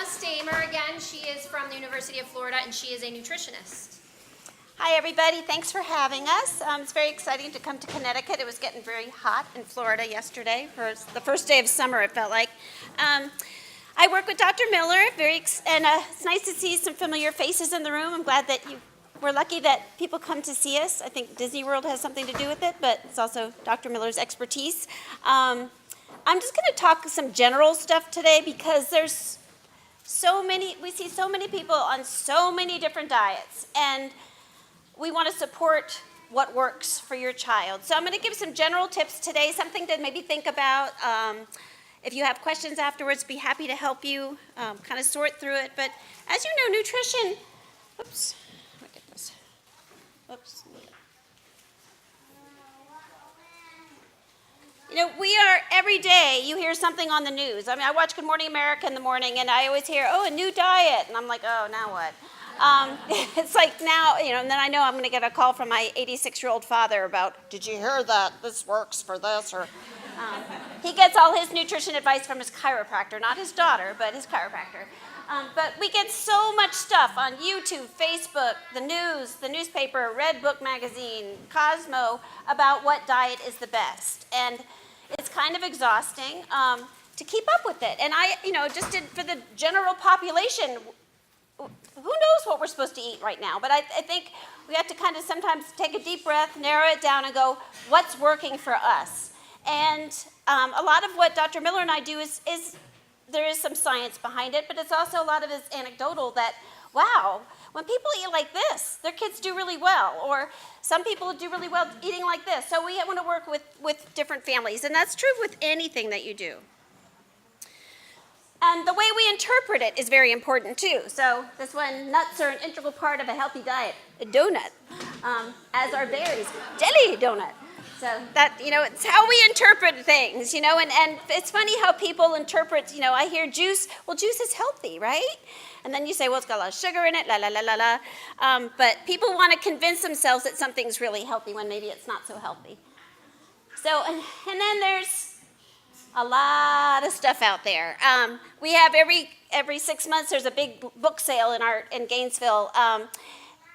Stahmer again. She is from the University of Florida, and she is a nutritionist. Hi, everybody. Thanks for having us. It's very exciting to come to Connecticut. It was getting very hot in Florida yesterday. For the first day of summer, it felt like. I work with Dr. Miller, and it's nice to see some familiar faces in the room. I'm glad that we're lucky that people come to see us. I think Disney World has something to do with it, but it's also Dr. Miller's expertise. I'm just going to talk some general stuff today because we see so many people on so many different diets, and we want to support what works for your child. So I'm going to give some general tips today, something to maybe think about. If you have questions afterwards, be happy to help you kind of sort through it. But as you know, nutrition, oops, look at this. Oops. You know, every day you hear something on the news. I mean, I watch Good Morning America in the morning, and I always hear, oh, a new diet. And I'm like, oh, now what? It's like now, and then I know I'm going to get a call from my 86-year-old father about, did you hear that? This works for this. Or he gets all his nutrition advice from his chiropractor, not his daughter, but his chiropractor. But we get so much stuff on YouTube, Facebook, the news, the newspaper, Red Book magazine, Cosmo, about what diet is the best. And it's kind of exhausting to keep up with it. And I, just did for the general population, who knows what we're supposed to eat right now? But I think we have to kind of sometimes take a deep breath, narrow it down, and go, what's working for us? And a lot of what Dr. Miller and I do is there is some science behind it, but it's also a lot of it's anecdotal that, wow, when people eat like this, their kids do really well, or some people do really well eating like this. So we want to work with different families, and that's true with anything that you do. And the way we interpret it is very important too. So this one, nuts are an integral part of a healthy diet. A donut, as are berries, jelly donut. So that, it's how we interpret things, and it's funny how people interpret, I hear juice, well, juice is healthy, right? And then you say, well, it's got a lot of sugar in it, la, la, la, la, la. But people want to convince themselves that something's really healthy when maybe it's not so healthy. So, and then there's a lot of stuff out there. We have every 6 months, there's a big book sale in Gainesville.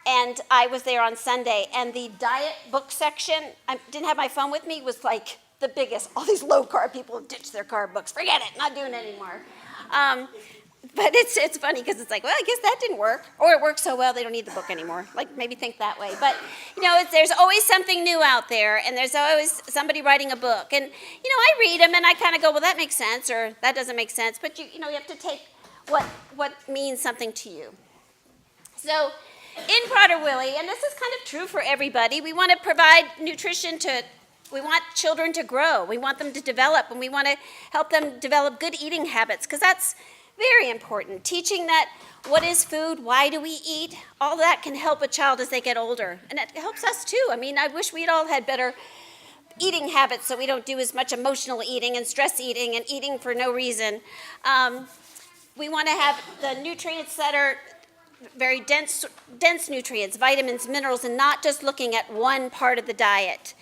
And I was there on Sunday, and the diet book section, I didn't have my phone with me, was like the biggest. All these low-carb people have ditched their carb books. Forget it, not doing it anymore. But it's funny because it's like, well, I guess that didn't work. Or it worked so well they don't need the book anymore. Like, maybe think that way. But, there's always something new out there, and there's always somebody writing a book. And, I read them, and I kind of go, well, that makes sense, or that doesn't make sense. But, you have to take what means something to you. So in Prader-Willi, and this is kind of true for everybody, we want to provide nutrition we want children to grow, we want them to develop, and we want to help them develop good eating habits, because that's very important. Teaching that what is food, why do we eat, all that can help a child as they get older, and it helps us too. I mean, I wish we'd all had better eating habits so we don't do as much emotional eating and stress eating and eating for no reason. We want to have the nutrients that are very dense nutrients, vitamins, minerals, and not just looking at one part of the diet.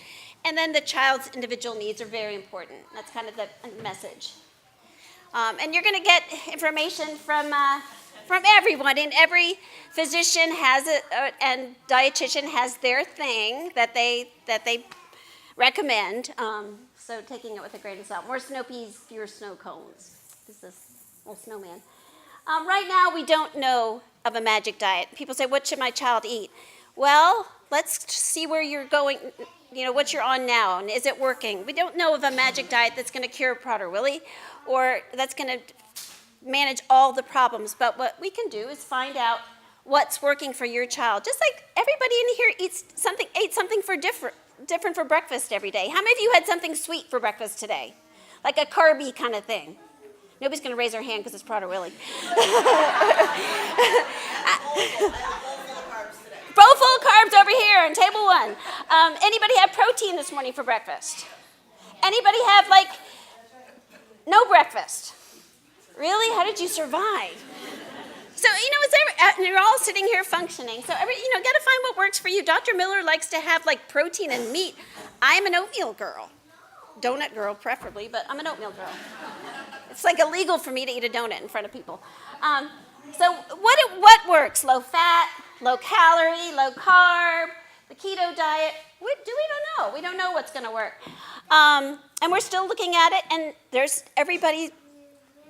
And then the child's individual needs are very important. That's kind of the message. And you're going to get information from everyone, and every physician has it, and dietitian has their thing that they recommend. So taking it with a grain of salt. More snow peas, fewer snow cones. This is this little snowman. Right now, we don't know of a magic diet. People say, what should my child eat? Well, let's see where you're going, what you're on now, and is it working? We don't know of a magic diet that's going to cure Prader-Willi or that's going to manage all the problems, but what we can do is find out what's working for your child. Just like everybody in here ate something for different for breakfast every day. How many of you had something sweet for breakfast today? Like a carby kind of thing? Nobody's going to raise their hand because it's Prader-Willi. Bowl full of carbs over here on table one. Anybody have protein this morning for breakfast? Anybody have, no breakfast? Really? How did you survive? So, you're all sitting here functioning. So, got to find what works for you. Dr. Miller likes to have, protein and meat. I'm an oatmeal girl. Donut girl, preferably, but I'm an oatmeal girl. It's like illegal for me to eat a donut in front of people. So what works? Low fat, low calorie, low carb, the keto diet. We don't know. We don't know what's going to work. And we're still looking at it, and everybody,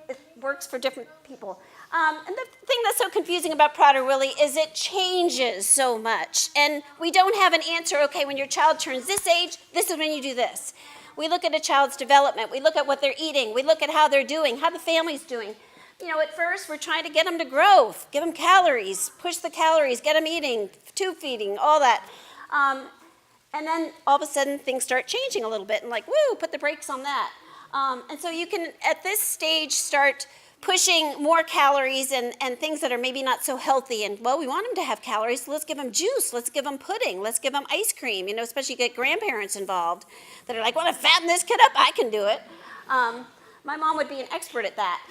it works for different people. And the thing that's so confusing about Prader-Willi is it changes so much. And we don't have an answer, okay, when your child turns this age, this is when you do this. We look at a child's development. We look at what they're eating. We look at how they're doing, how the family's doing. At first, we're trying to get them to grow, give them calories, push the calories, get them eating, tube feeding, all that. And then all of a sudden, things start changing a little bit, and woo, put the brakes on that. And so you can, at this stage, start pushing more calories and things that are maybe not so healthy. And, well, we want them to have calories, so let's give them juice, let's give them pudding, let's give them ice cream, especially get grandparents involved that are like, want to fatten this kid up? I can do it. My mom would be an expert at that.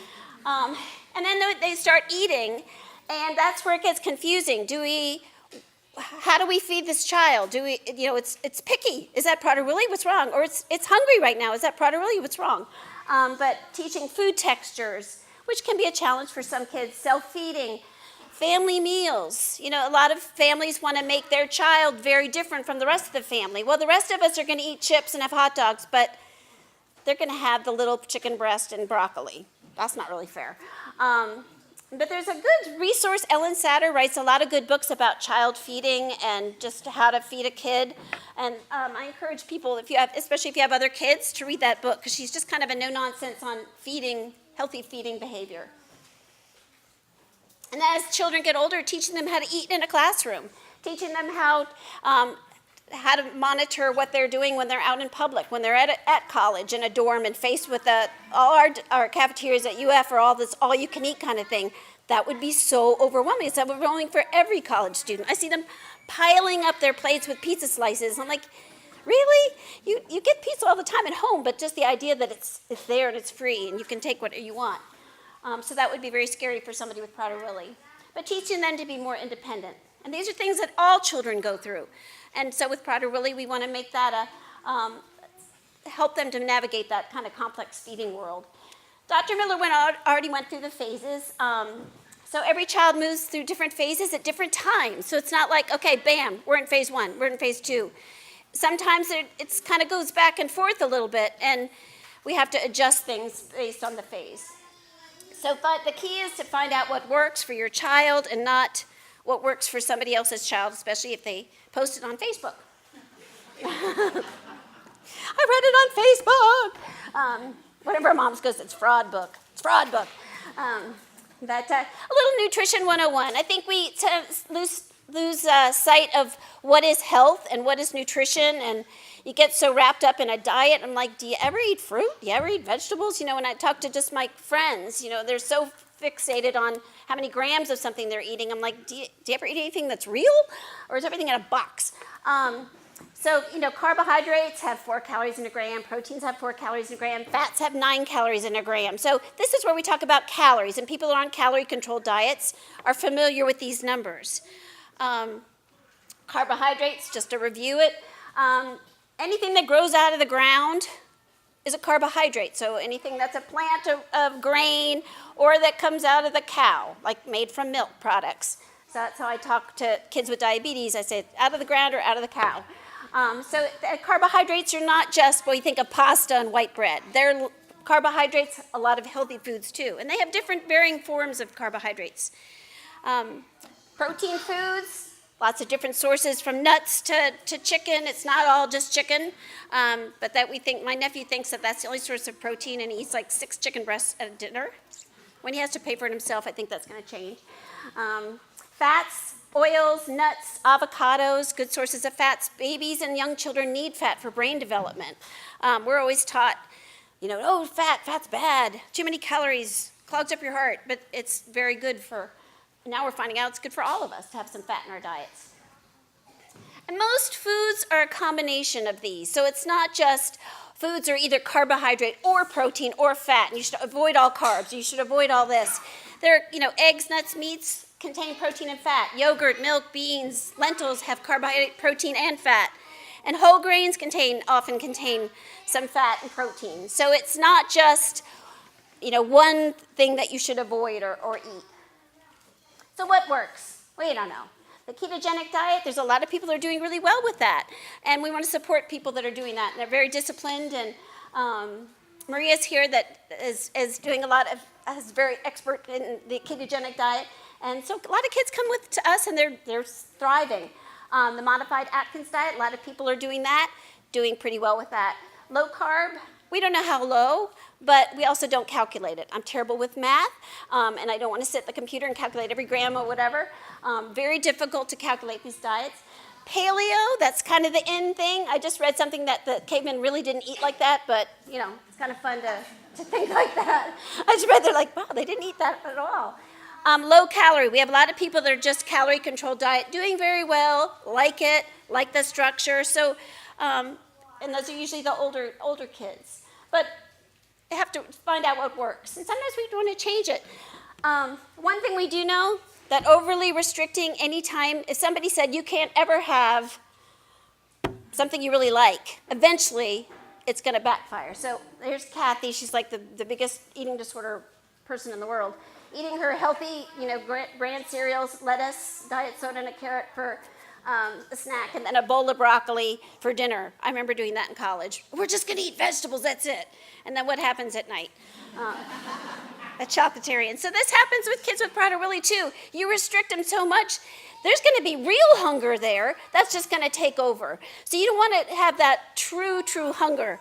And then they start eating, and that's where it gets confusing. How do we feed this child? It's picky. Is that Prader-Willi? What's wrong? Or it's hungry right now. Is that Prader-Willi? What's wrong? But teaching food textures, which can be a challenge for some kids, self-feeding, family meals. A lot of families want to make their child very different from the rest of the family. Well, the rest of us are going to eat chips and have hot dogs, but they're going to have the little chicken breast and broccoli. That's not really fair. But there's a good resource. Ellen Satter writes a lot of good books about child feeding and just how to feed a kid. And I encourage people, especially if you have other kids, to read that book, because she's just kind of a no-nonsense on healthy feeding behavior. And as children get older, teaching them how to eat in a classroom, teaching them how to monitor what they're doing when they're out in public, when they're at college in a dorm and faced with all our cafeterias at UF or all this all-you-can-eat kind of thing. That would be so overwhelming. It's overwhelming for every college student. I see them piling up their plates with pizza slices. I'm like, really? You get pizza all the time at home, but just the idea that it's there and it's free and you can take what you want. So that would be very scary for somebody with Prader-Willi. But teaching them to be more independent. And these are things that all children go through. And so with Prader-Willi, we want to make that help them to navigate that kind of complex feeding world. Dr. Miller already went through the phases. So every child moves through different phases at different times. So it's not like, okay, bam, we're in phase 1, we're in phase 2. Sometimes it kind of goes back and forth a little bit, and we have to adjust things based on the phase. So the key is to find out what works for your child and not what works for somebody else's child, especially if they post it on Facebook. I read it on Facebook. One of our moms goes, it's fraud book. It's fraud book. But a little nutrition 101. I think we lose sight of what is health and what is nutrition, and you get so wrapped up in a diet. I'm like, do you ever eat fruit? Do you ever eat vegetables? When I talk to just my friends, they're so fixated on how many grams of something they're eating. I'm like, do you ever eat anything that's real? Or is everything in a box? So, carbohydrates have 4 calories in a gram, proteins have 4 calories in a gram, fats have 9 calories in a gram. So this is where we talk about calories, and people who are on calorie-controlled diets are familiar with these numbers. Carbohydrates, just to review it, anything that grows out of the ground is a carbohydrate. So anything that's a plant of grain or that comes out of the cow, like made from milk products. So that's how I talk to kids with diabetes. I say out of the ground or out of the cow. So carbohydrates are not just, you think of pasta and white bread. They're carbohydrates, a lot of healthy foods too. And they have different varying forms of carbohydrates. Protein foods, lots of different sources from nuts to chicken. It's not all just chicken, but my nephew thinks that that's the only source of protein, and he eats like 6 chicken breasts at dinner. When he has to pay for it himself, I think that's going to change. Fats, oils, nuts, avocados, good sources of fats. Babies and young children need fat for brain development. We're always taught, fat's bad. Too many calories, clogs up your heart, but it's very good now we're finding out it's good for all of us to have some fat in our diets. And most foods are a combination of these. So it's not just foods are either carbohydrate or protein or fat, and you should avoid all carbs. You should avoid all this. Eggs, nuts, meats contain protein and fat. Yogurt, milk, beans, lentils have carbohydrate, protein, and fat. And whole grains often contain some fat and protein. So it's not just one thing that you should avoid or eat. So what works? We don't know. The ketogenic diet, there's a lot of people that are doing really well with that. And we want to support people that are doing that. And they're very disciplined. And Maria's here that is doing is very expert in the ketogenic diet. And so a lot of kids come to us and they're thriving. The modified Atkins diet, a lot of people are doing that, doing pretty well with that. Low carb, we don't know how low, but we also don't calculate it. I'm terrible with math, and I don't want to sit at the computer and calculate every gram or whatever. Very difficult to calculate these diets. Paleo, that's kind of the in thing. I just read something that the cavemen really didn't eat like that, but it's kind of fun to think like that. I just read they're like, wow, they didn't eat that at all. Low calorie, we have a lot of people that are just calorie controlled diet, doing very well, like it, like the structure. So, and those are usually the older kids. But they have to find out what works. And sometimes we want to change it. One thing we do know, that overly restricting anytime, if somebody said you can't ever have something you really like, eventually it's going to backfire. So there's Kathy. She's like the biggest eating disorder person in the world. Eating her healthy, bran cereals, lettuce, diet soda, and a carrot for a snack, and then a bowl of broccoli for dinner. I remember doing that in college. We're just going to eat vegetables, that's it. And then what happens at night? A chocolatarian. So this happens with kids with Prader-Willi too. You restrict them so much, there's going to be real hunger there. That's just going to take over. So you don't want to have that true hunger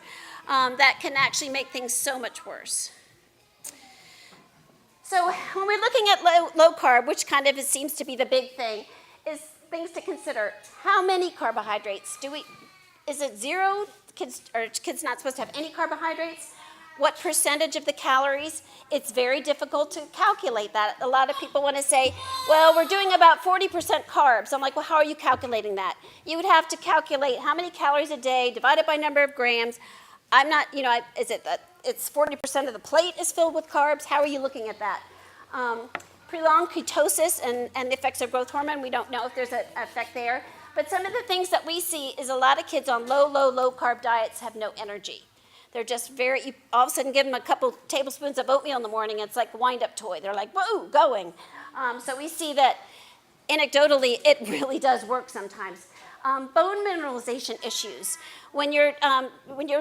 that can actually make things so much worse. So when we're looking at low carb, which kind of seems to be the big thing, is things to consider. How many carbohydrates is it zero? Are kids not supposed to have any carbohydrates? What percentage of the calories? It's very difficult to calculate that. A lot of people want to say, well, we're doing about 40% carbs. I'm like, well, how are you calculating that? You would have to calculate how many calories a day divided by number of grams. I'm not, is it that it's 40% of the plate is filled with carbs? How are you looking at that? Prolonged ketosis and the effects of growth hormone, we don't know if there's an effect there. But some of the things that we see is a lot of kids on low carb diets have no energy. They're just you all of a sudden give them a couple tablespoons of oatmeal in the morning, it's like a wind-up toy. They're like, whoa, going. So we see that anecdotally, it really does work sometimes. Bone mineralization issues. When you're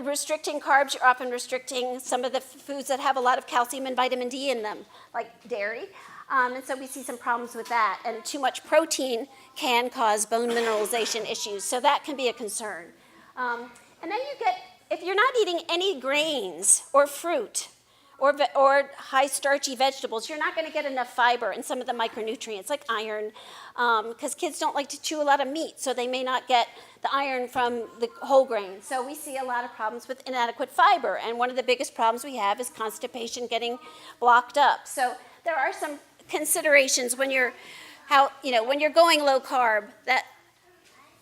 restricting carbs, you're often restricting some of the foods that have a lot of calcium and vitamin D in them, like dairy. And so we see some problems with that. And too much protein can cause bone mineralization issues. So that can be a concern. And then if you're not eating any grains or fruit or high starchy vegetables, you're not going to get enough fiber and some of the micronutrients like iron, because kids don't like to chew a lot of meat, so they may not get the iron from the whole grain. So we see a lot of problems with inadequate fiber, and one of the biggest problems we have is constipation getting blocked up. So there are some considerations when you're going low carb, that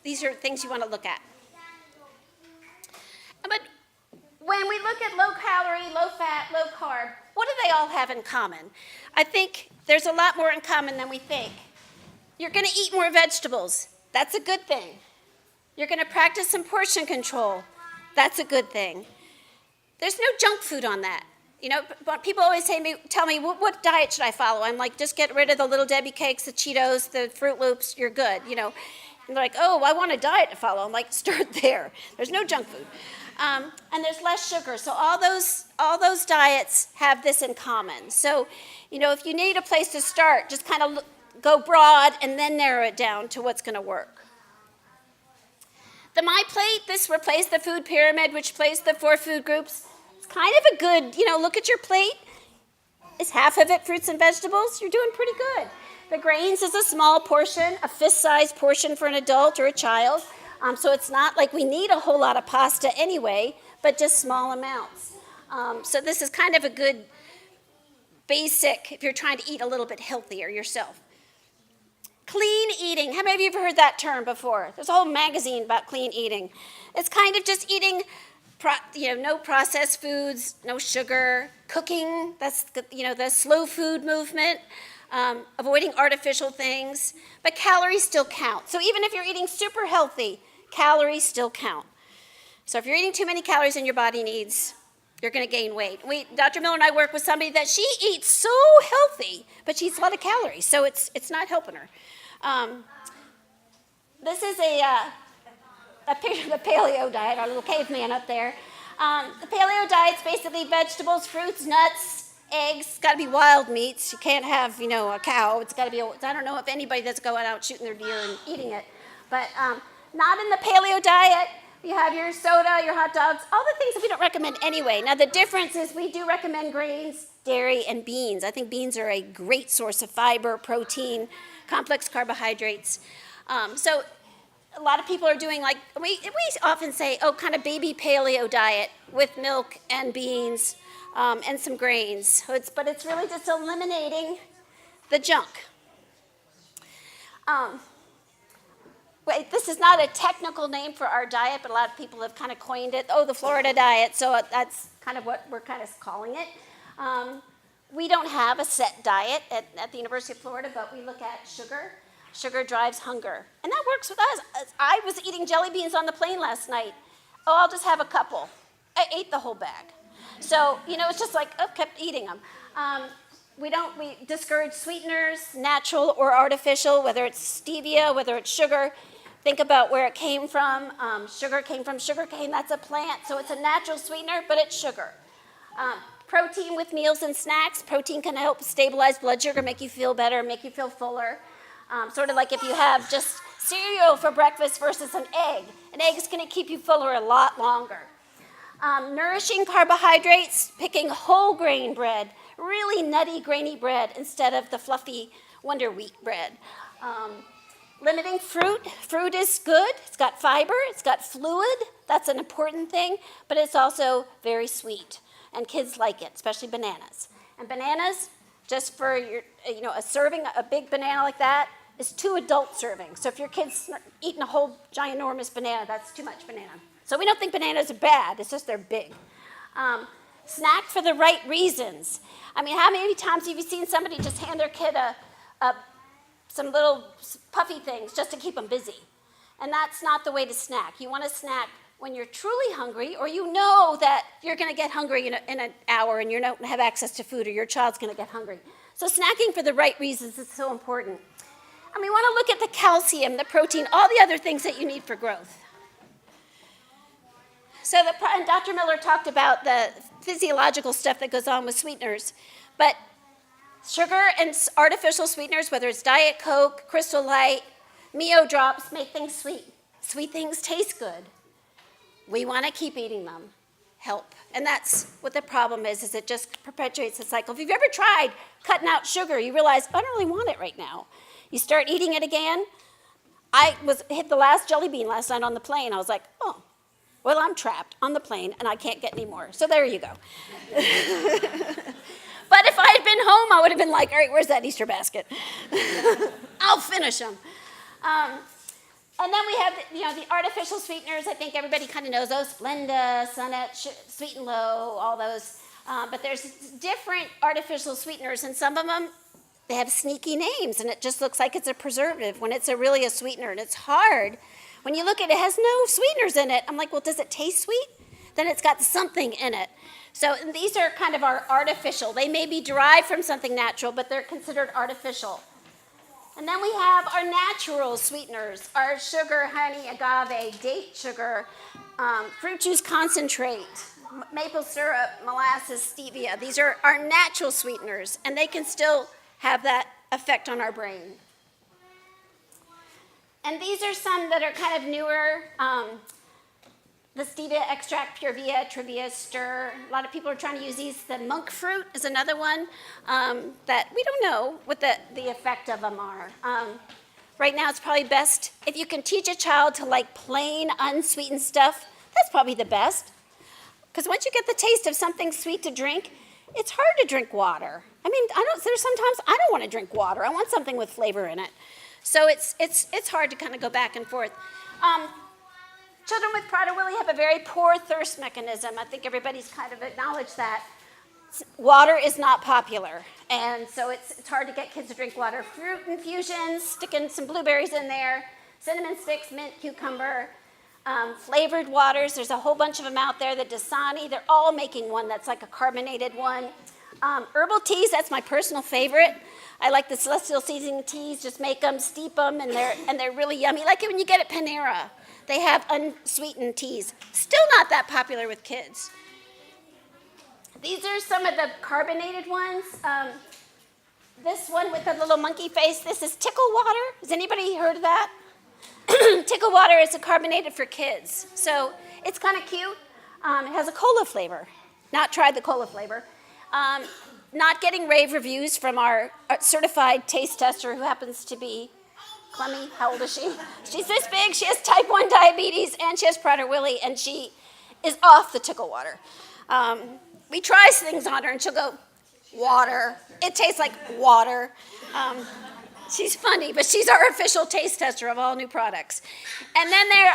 these are things you want to look at. But when we look at low calorie, low fat, low carb, what do they all have in common? I think there's a lot more in common than we think. You're going to eat more vegetables. That's a good thing. You're going to practice some portion control. That's a good thing. There's no junk food on that. People always tell me, what diet should I follow? I'm like, just get rid of the Little Debbie cakes, the Cheetos, the Fruit Loops, you're good, And they're like, oh, I want a diet to follow. I'm like, start there. There's no junk food. And there's less sugar. So all those diets have this in common. So, if you need a place to start, just kind of go broad and then narrow it down to what's going to work. The My Plate, this replaced the food pyramid, which placed the 4 food groups. It's kind of a good, look at your plate. Is half of it fruits and vegetables? You're doing pretty good. The grains is a small portion, a fist-sized portion for an adult or a child. So it's not like we need a whole lot of pasta anyway, but just small amounts. So this is kind of a good basic if you're trying to eat a little bit healthier yourself. Clean eating. How many of you have heard that term before? There's a whole magazine about clean eating. It's kind of just eating, no processed foods, no sugar, cooking. That's the slow food movement. Avoiding artificial things, but calories still count. So even if you're eating super healthy, calories still count. So if you're eating too many calories than your body needs, you're going to gain weight. Dr. Miller and I work with somebody that she eats so healthy, but she eats a lot of calories, so it's not helping her. This is a picture of the paleo diet, our little caveman up there. The paleo diet's basically vegetables, fruits, nuts, eggs. It's got to be wild meats. You can't have, a cow. It's got to be, I don't know if anybody that's going out shooting their deer and eating it, but not in the paleo diet. You have your soda, your hot dogs, all the things that we don't recommend anyway. Now, the difference is we do recommend grains, dairy, and beans. I think beans are a great source of fiber, protein, complex carbohydrates. So a lot of people are doing we often say, kind of baby paleo diet with milk and beans and some grains. But it's really just eliminating the junk. This is not a technical name for our diet, but a lot of people have kind of coined it. The Florida diet. So that's kind of what we're kind of calling it. We don't have a set diet at the University of Florida, but we look at sugar. Sugar drives hunger. And that works with us. I was eating jelly beans on the plane last night. I'll just have a couple. I ate the whole bag. So, it's just kept eating them. We discourage sweeteners, natural or artificial, whether it's stevia, whether it's sugar. Think about where it came from. Sugar came from sugar cane. That's a plant, so it's a natural sweetener, but it's sugar. Protein with meals and snacks. Protein can help stabilize blood sugar, make you feel better, make you feel fuller. Sort of like if you have just cereal for breakfast versus an egg. An egg is going to keep you fuller a lot longer. Nourishing carbohydrates, picking whole grain bread, really nutty, grainy bread instead of the fluffy Wonder Wheat bread. Limiting fruit. Fruit is good. It's got fiber. It's got fluid. That's an important thing, but it's also very sweet, and kids like it, especially bananas. And bananas, just for a serving, a big banana like that, is 2 adult servings. So if your kid's eating a whole ginormous banana, that's too much banana. So we don't think bananas are bad, it's just they're big. Snack for the right reasons. How many times have you seen somebody just hand their kid some little puffy things just to keep them busy? And that's not the way to snack. You want to snack when you're truly hungry, or you know that you're going to get hungry in an hour and you don't have access to food, or your child's going to get hungry. So snacking for the right reasons is so important. And we want to look at the calcium, the protein, all the other things that you need for growth. So and Dr. Miller talked about the physiological stuff that goes on with sweeteners, but sugar and artificial sweeteners, whether it's Diet Coke, Crystal Light, Mio Drops, make things sweet. Sweet things taste good. We want to keep eating them. Help. And that's what the problem is it just perpetuates the cycle. If you've ever tried cutting out sugar, you realize, I don't really want it right now. You start eating it again. I hit the last jelly bean last night on the plane. I was like, well, I'm trapped on the plane, and I can't get any more. So there you go. But if I had been home, I would have been like, all right, where's that Easter basket? I'll finish them. And then we have, the artificial sweeteners. I think everybody kind of knows those. Splenda, Sunnet, Sweet and Low, all those. But there's different artificial sweeteners, and some of them, they have sneaky names, and it just looks like it's a preservative when it's really a sweetener, and it's hard. When you look at it, it has no sweeteners in it. I'm like, well, does it taste sweet? Then it's got something in it. So these are kind of our artificial. They may be derived from something natural, but they're considered artificial. And then we have our natural sweeteners, our sugar, honey, agave, date sugar, fruit juice concentrate, maple syrup, molasses, stevia. These are our natural sweeteners, and they can still have that effect on our brain. And these are some that are kind of newer. The stevia extract, Pure Via, Trivia, Stir. A lot of people are trying to use these. The monk fruit is another one that we don't know what the effect of them are. Right now, it's probably best if you can teach a child to like plain, unsweetened stuff. That's probably the best. Because once you get the taste of something sweet to drink, it's hard to drink water. There's sometimes I don't want to drink water. I want something with flavor in it. So it's hard to kind of go back and forth. Children with Prader-Willi have a very poor thirst mechanism. I think everybody's kind of acknowledged that. Water is not popular, and so it's hard to get kids to drink water. Fruit infusions, sticking some blueberries in there, cinnamon sticks, mint, cucumber. Flavored waters, there's a whole bunch of them out there. The Dasani, they're all making one that's like a carbonated one. Herbal teas, that's my personal favorite. I like the celestial seasoning teas. Just make them, steep them, and they're really yummy. Like when you get at Panera, they have unsweetened teas. Still not that popular with kids. These are some of the carbonated ones. This one with the little monkey face, this is Tickle Water. Has anybody heard of that? Tickle Water is carbonated for kids. So it's kind of cute. It has a cola flavor. Not tried the cola flavor. Not getting rave reviews from our certified taste tester who happens to be Clemmy. How old is she? She's this big. She has type 1 diabetes and she has Prader-Willi and she is off the Tickle Water. We try things on her and she'll go, water. It tastes like water. She's funny, but she's our official taste tester of all new products. And then there,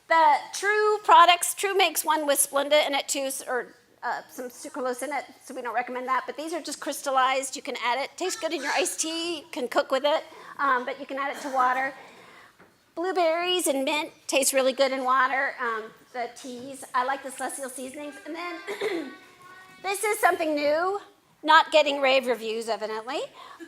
the True products. True makes one with Splenda in it too, or some sucralose in it, so we don't recommend that. But these are just crystallized. You can add it. Tastes good in your iced tea. You can cook with it, but you can add it to water. Blueberries and mint taste really good in water. The teas. I like the celestial seasonings. And then this is something new. Not getting rave reviews, evidently,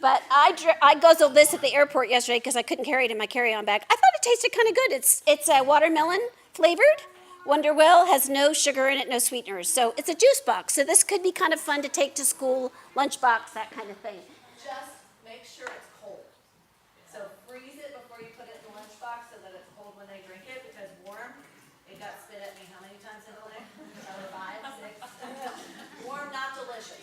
but I guzzled this at the airport yesterday because I couldn't carry it in my carry-on bag. I thought it tasted kind of good. It's watermelon flavored. Wonderwell has no sugar in it, no sweeteners. So it's a juice box. So this could be kind of fun to take to school, lunchbox, that kind of thing. Just make sure it's cold. So freeze it before you put it in the lunchbox so that it's cold when they drink it, because warm, it got spit at me how many times in a day? 5, 6. Warm, not delicious.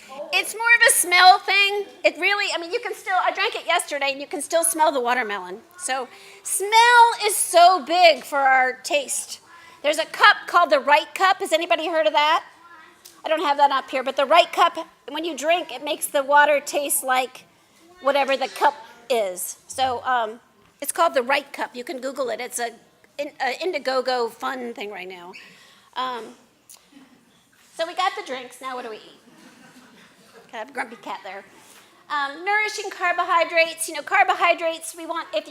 Cold. It's more of a smell thing. It really, I mean, you can still, I drank it yesterday and you can still smell the watermelon. So smell is so big for our taste. There's a cup called the Right Cup. Has anybody heard of that? I don't have that up here, but the Right Cup, when you drink, it makes the water taste like whatever the cup is. So it's called the Right Cup. You can Google it. It's a Indiegogo fun thing right now. So we got the drinks. Now what do we eat? I have a grumpy cat there. Nourishing carbohydrates. You know, carbohydrates, we want you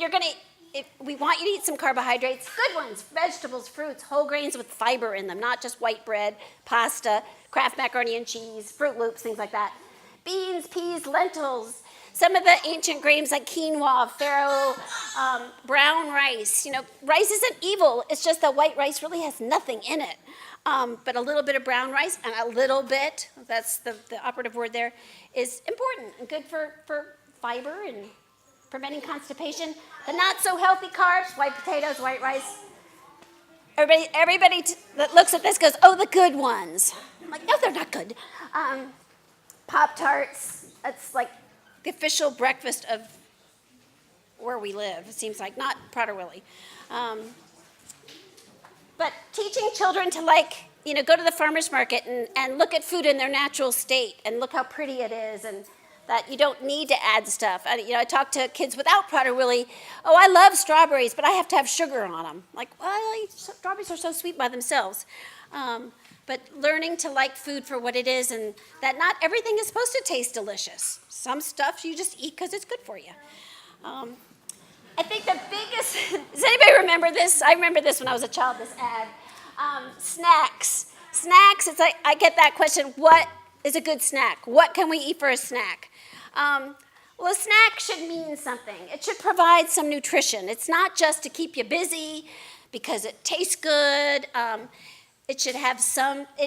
to eat some carbohydrates, good ones, vegetables, fruits, whole grains with fiber in them, not just white bread, pasta, Kraft macaroni and cheese, Fruit Loops, things like that. Beans, peas, lentils, some of the ancient grains like quinoa, farro, brown rice. You know, rice isn't evil, it's just that white rice really has nothing in it. But a little bit of brown rice and a little bit, that's the operative word there, is important and good for fiber and preventing constipation. The not so healthy carbs, white potatoes, white rice. Everybody that looks at this goes, oh, the good ones. I'm like, no, they're not good. Pop-Tarts, that's like the official breakfast of where we live, it seems like, not Prader-Willi. But teaching children to go to the farmer's market and look at food in their natural state and look how pretty it is and that you don't need to add stuff. I talk to kids without Prader-Willi, oh, I love strawberries, but I have to have sugar on them. Like, well, strawberries are so sweet by themselves. But learning to like food for what it is and that not everything is supposed to taste delicious. Some stuff you just eat because it's good for you. I think the biggest, does anybody remember this? I remember this when I was a child, this ad. Snacks. Snacks, it's like, I get that question, what is a good snack? What can we eat for a snack? Well, a snack should mean something. It should provide some nutrition. It's not just to keep you busy because it tastes good. It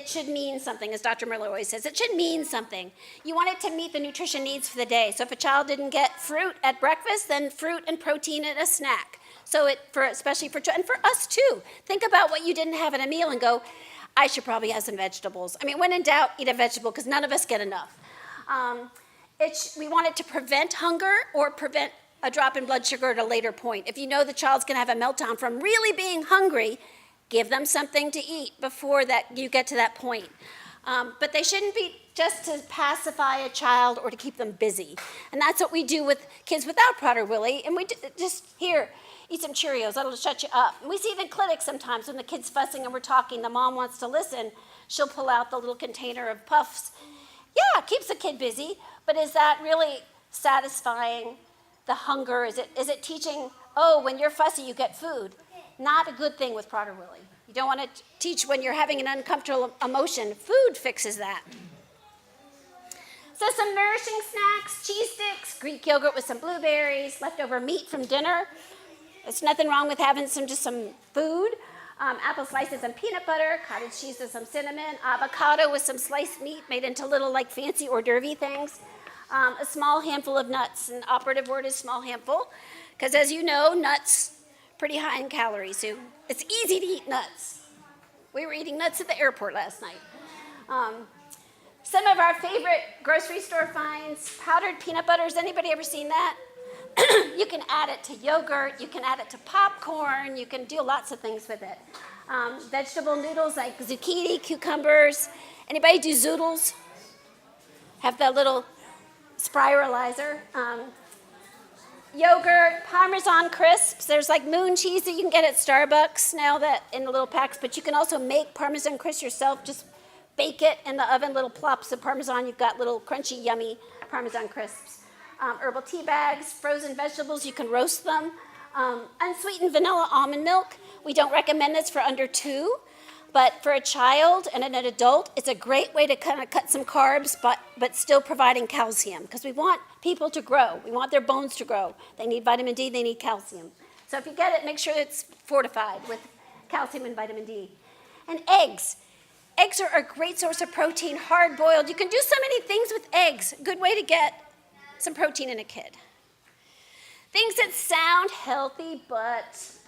should mean something, as Dr. Miller always says. It should mean something. You want it to meet the nutrition needs for the day. So if a child didn't get fruit at breakfast, then fruit and protein at a snack. So especially for children, and for us too. Think about what you didn't have at a meal and go, I should probably have some vegetables. I mean, when in doubt, eat a vegetable because none of us get enough. We want it to prevent hunger or prevent a drop in blood sugar at a later point. If you know the child's going to have a meltdown from really being hungry, give them something to eat before that you get to that point. But they shouldn't be just to pacify a child or to keep them busy. And that's what we do with kids without Prader-Willi. And we just, here, eat some Cheerios, that'll shut you up. And we see it in clinics sometimes when the kid's fussing and we're talking, the mom wants to listen, she'll pull out the little container of Puffs. Yeah, it keeps the kid busy, but is that really satisfying the hunger? Is it teaching, oh, when you're fussy, you get food? Not a good thing with Prader-Willi. You don't want to teach when you're having an uncomfortable emotion. Food fixes that. So some nourishing snacks, cheese sticks, Greek yogurt with some blueberries, leftover meat from dinner. There's nothing wrong with having just some food. Apple slices and peanut butter, cottage cheese with some cinnamon, avocado with some sliced meat made into little like fancy hors d'oeuvre things. A small handful of nuts. An operative word is small handful, because as you know, nuts pretty high in calories. So it's easy to eat nuts. We were eating nuts at the airport last night. Some of our favorite grocery store finds, powdered peanut butter. Has anybody ever seen that? You can add it to yogurt, you can add it to popcorn, you can do lots of things with it. Vegetable noodles like zucchini, cucumbers. Anybody do zoodles? Have that little spiralizer. Yogurt, Parmesan crisps. There's like moon cheese that you can get at Starbucks now that in the little packs, but you can also make Parmesan crisps yourself. Just bake it in the oven, little plops of Parmesan. You've got little crunchy, yummy Parmesan crisps. Herbal tea bags, frozen vegetables, you can roast them. Unsweetened vanilla almond milk. We don't recommend this for under 2, but for a child and an adult, it's a great way to kind of cut some carbs, but still providing calcium, because we want people to grow. We want their bones to grow. They need vitamin D, they need calcium. So if you get it, make sure it's fortified with calcium and vitamin D. And eggs. Eggs are a great source of protein, hard-boiled. You can do so many things with eggs. Good way to get some protein in a kid. Things that sound healthy, but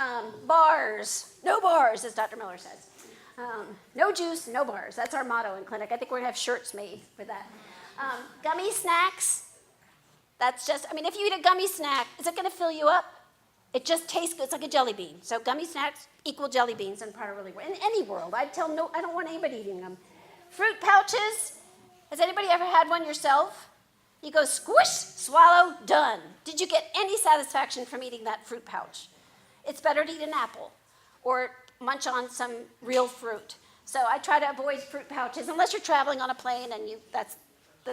bars. No bars, as Dr. Miller says. No juice, no bars. That's our motto in clinic. I think we're going to have shirts made for that. Gummy snacks. That's just, if you eat a gummy snack, is it going to fill you up? It just tastes good. It's like a jelly bean. So gummy snacks equal jelly beans in Prader-Willi. In any world, I don't want anybody eating them. Fruit pouches. Has anybody ever had one yourself? You go squish, swallow, done. Did you get any satisfaction from eating that fruit pouch? It's better to eat an apple or munch on some real fruit. So I try to avoid fruit pouches unless you're traveling on a plane, and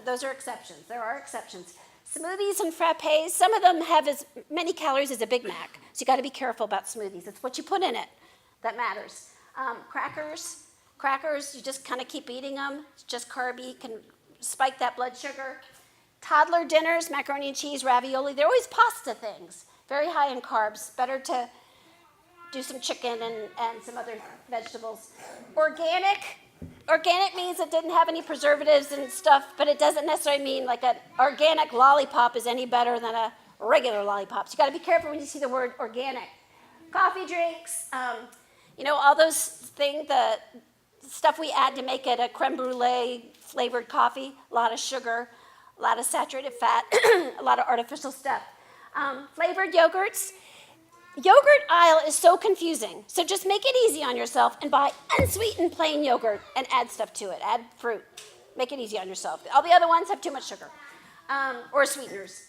those are exceptions. There are exceptions. Smoothies and frappes, some of them have as many calories as a Big Mac, so you got to be careful about smoothies. It's what you put in it that matters. Crackers, you just kind of keep eating them. It's just carby, can spike that blood sugar. Toddler dinners, macaroni and cheese, ravioli, they're always pasta things, very high in carbs. Better to do some chicken and some other vegetables. Organic means it didn't have any preservatives and stuff, but it doesn't necessarily mean like an organic lollipop is any better than a regular lollipop. So you got to be careful when you see the word organic. Coffee drinks, all those things, the stuff we add to make it a creme brulee flavored coffee, a lot of sugar, a lot of saturated fat, a lot of artificial stuff. Flavored yogurts. Yogurt aisle is so confusing, so just make it easy on yourself and buy unsweetened plain yogurt and add stuff to it. Add fruit. Make it easy on yourself. All the other ones have too much sugar or sweeteners.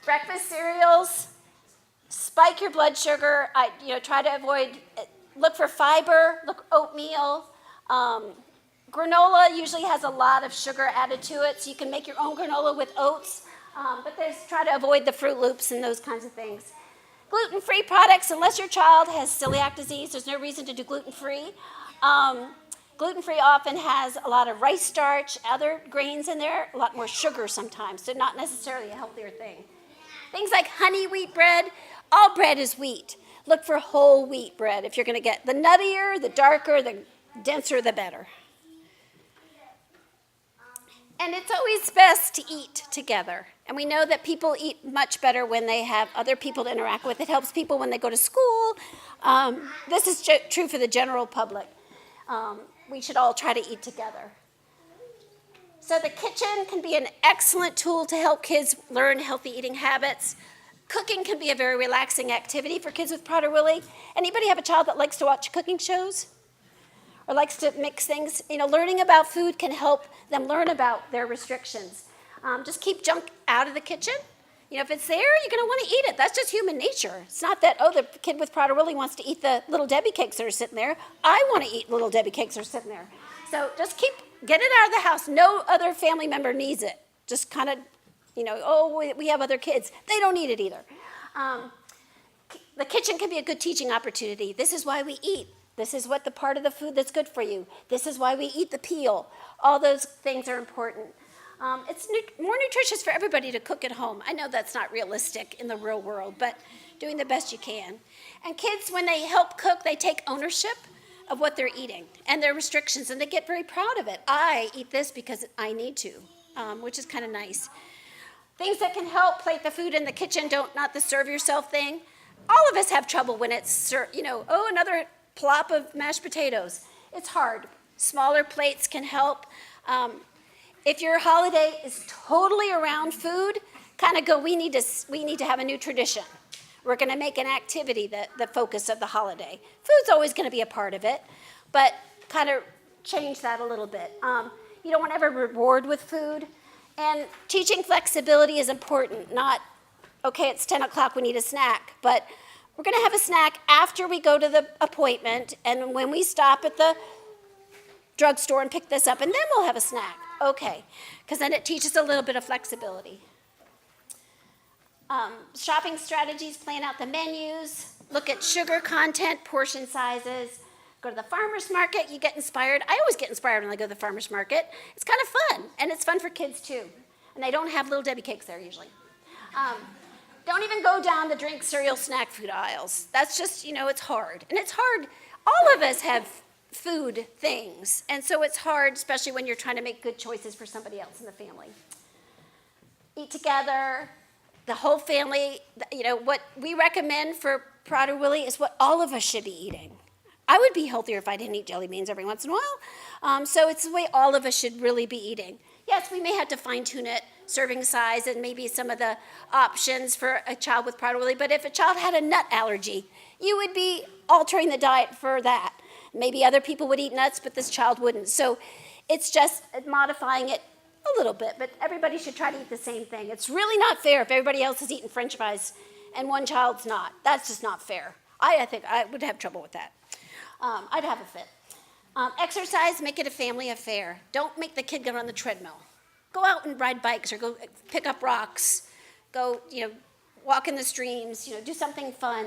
Breakfast cereals, spike your blood sugar. Try to avoid, look for fiber, look oatmeal. Granola usually has a lot of sugar added to it, so you can make your own granola with oats, but try to avoid the Fruit Loops and those kinds of things. Gluten-free products, unless your child has celiac disease, there's no reason to do gluten-free. Gluten-free often has a lot of rice starch, other grains in there, a lot more sugar sometimes, so not necessarily a healthier thing. Things like honey wheat bread, all bread is wheat. Look for whole wheat bread if you're going to get the nuttier, the darker, the denser, the better. And it's always best to eat together. And we know that people eat much better when they have other people to interact with. It helps people when they go to school. This is true for the general public. We should all try to eat together. So the kitchen can be an excellent tool to help kids learn healthy eating habits. Cooking can be a very relaxing activity for kids with Prader-Willi. Anybody have a child that likes to watch cooking shows? Or likes to mix things? Learning about food can help them learn about their restrictions. Just keep junk out of the kitchen. If it's there, you're going to want to eat it. That's just human nature. It's not that, the kid with Prader-Willi wants to eat the Little Debbie cakes that are sitting there. I want to eat Little Debbie cakes that are sitting there. So just get it out of the house. No other family member needs it. Just kind of, we have other kids. They don't need it either. The kitchen can be a good teaching opportunity. This is why we eat. This is what the part of the food that's good for you. This is why we eat the peel. All those things are important. It's more nutritious for everybody to cook at home. I know that's not realistic in the real world, but doing the best you can. And kids, when they help cook, they take ownership of what they're eating and their restrictions, and they get very proud of it. I eat this because I need to, which is kind of nice. Things that can help plate the food in the kitchen, not the serve yourself thing. All of us have trouble when it's, another plop of mashed potatoes. It's hard. Smaller plates can help. If your holiday is totally around food, kind of go, we need to have a new tradition. We're going to make an activity the focus of the holiday. Food's always going to be a part of it, but kind of change that a little bit. You don't want to ever reward with food. And teaching flexibility is important, not, okay, it's 10 o'clock, we need a snack, but we're going to have a snack after we go to the appointment, and when we stop at the drugstore and pick this up, and then we'll have a snack. Okay, because then it teaches a little bit of flexibility. Shopping strategies, plan out the menus, look at sugar content, portion sizes. Go to the farmer's market, you get inspired. I always get inspired when I go to the farmer's market. It's kind of fun, and it's fun for kids too. And they don't have Little Debbie cakes there usually. Don't even go down the drink, cereal, snack food aisles. That's just, it's hard. And it's hard. All of us have food things, and so it's hard, especially when you're trying to make good choices for somebody else in the family. Eat together, the whole family. What we recommend for Prader-Willi is what all of us should be eating. I would be healthier if I didn't eat jelly beans every once in a while. So it's the way all of us should really be eating. Yes, we may have to fine-tune it, serving size, and maybe some of the options for a child with Prader-Willi, but if a child had a nut allergy, you would be altering the diet for that. Maybe other people would eat nuts, but this child wouldn't. So it's just modifying it a little bit, but everybody should try to eat the same thing. It's really not fair if everybody else is eating French fries and one child's not. That's just not fair. I think I would have trouble with that. I'd have a fit. Exercise, make it a family affair. Don't make the kid get on the treadmill. Go out and ride bikes or go pick up rocks. Go, walk in the streams. Do something fun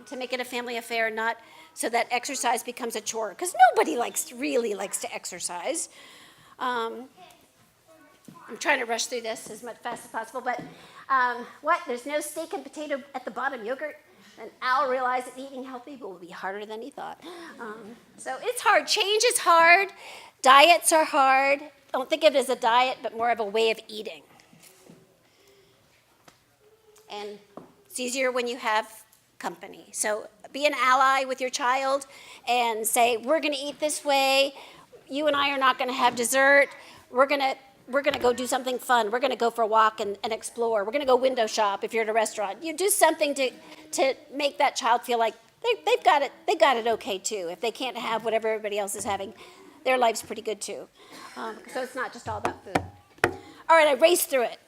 to make it a family affair, not so that exercise becomes a chore. Because nobody really likes to exercise. I'm trying to rush through this as fast as possible, but There's no steak and potato at the bottom yogurt? And Al realized that eating healthy will be harder than he thought. So it's hard. Change is hard. Diets are hard. Don't think of it as a diet, but more of a way of eating. And it's easier when you have company. So be an ally with your child and say, we're going to eat this way. You and I are not going to have dessert. We're going to go do something fun. We're going to go for a walk and explore. We're going to go window shop if you're at a restaurant. You do something to make that child feel like they've got it. They got it okay too. If they can't have whatever everybody else is having, their life's pretty good too. So it's not just all about food. All right, I raced through it.